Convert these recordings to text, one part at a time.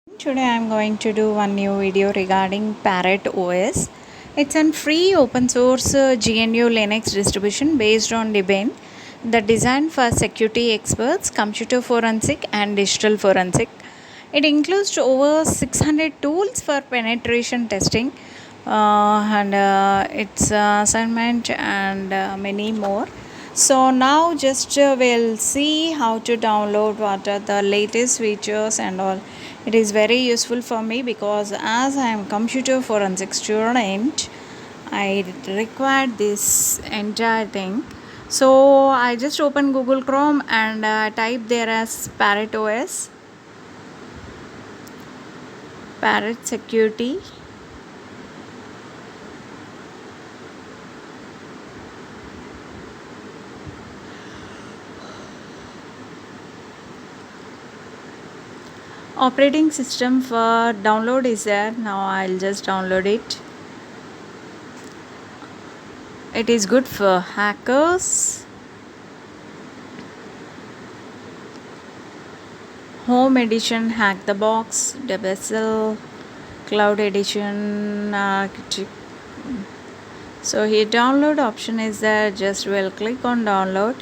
Today I am going to do one new video regarding Parrot OS. It's a free open source GNU Linux distribution based on Debian that designed for security experts, computer forensic and digital forensic. It includes over 600 tools for penetration testing and its assignment and many more. So now just we'll see how to download what are the latest features and all. It is very useful for me because as I am computer forensic student, I required this entire thing. So I just open Google Chrome and type there as Parrot OS, Parrot Security. Operating system for download is there. Now I'll just download it. It is good for hackers. Home edition, hack the box, Debian cloud edition, so here download option is there. Just we'll click on download.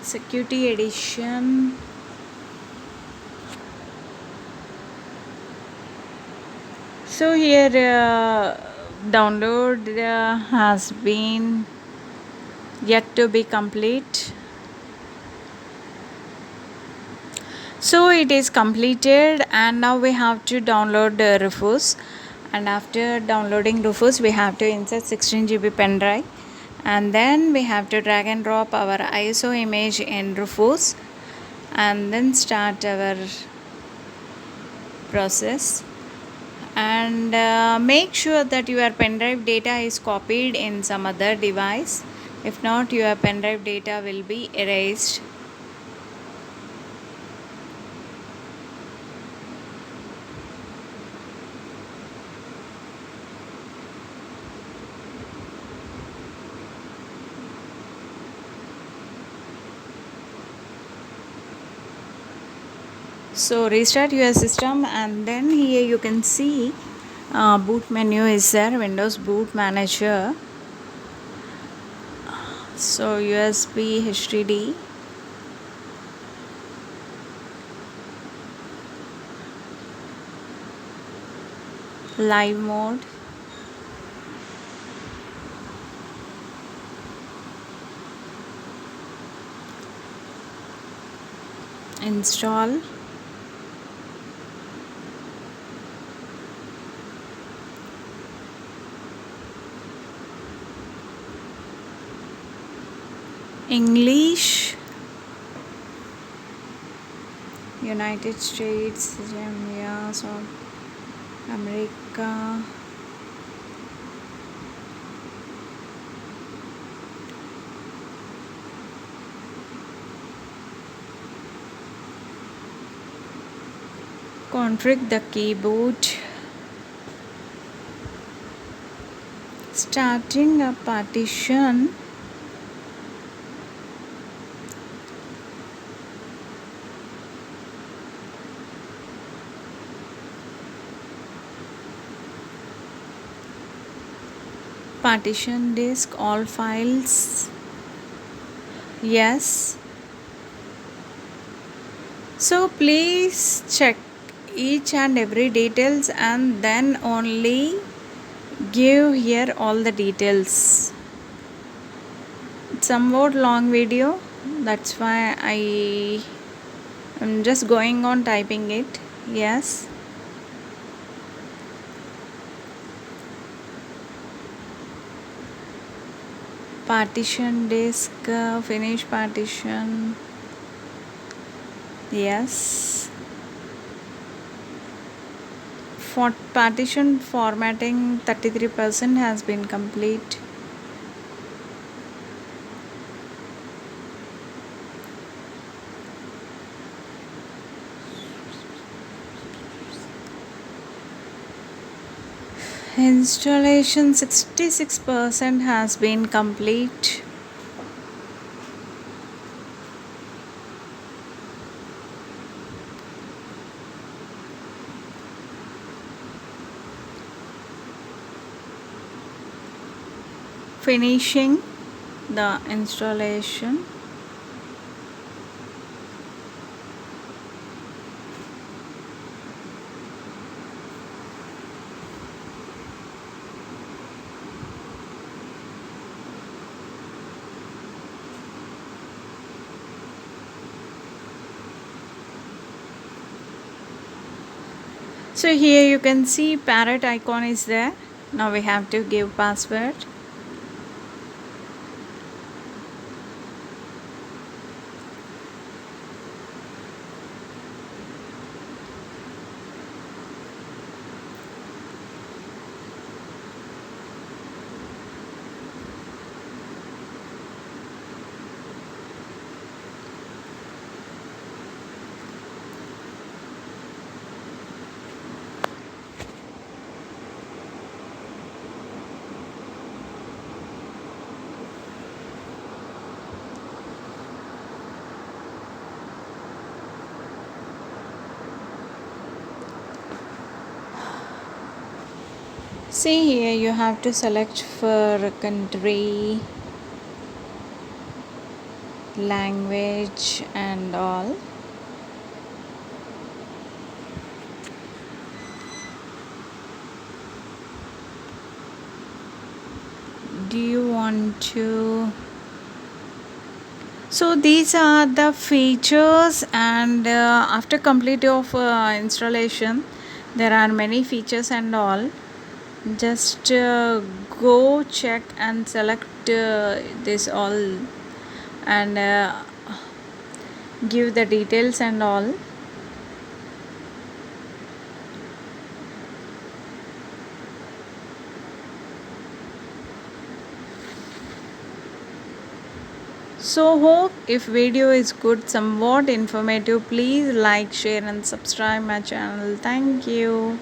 Security edition. So here download has been yet to be complete. So it is completed and now we have to download Rufus, and after downloading Rufus we have to insert 16 GB pen drive, and then we have to drag and drop our ISO image in Rufus and then start our process. And make sure that your pen drive data is copied in some other device. If not, your pen drive data will be erased. So restart your system, and then here you can see boot menu is there, Windows boot manager. So USB HDD, live mode, install, English, United States, Jamaica, South America, configure the keyboard, starting a partition, partition disk, all files, yes. So please check each and every details and then only give here all the details. It's somewhat long video, that's why I am just going on typing it. Yes, partition disk, finish partition, yes. For partition formatting 33% has been complete. Installation 66% has been complete. Finishing the installation. So here you can see parrot icon is there. Now we have to give password. See here you have to select for country, language and all. Do you want to? So these are the features, and after complete of installation there are many features and all. Just go check and select this all and give the details and all. So hope if video is good, somewhat informative, please like, share and subscribe my channel. Thank you.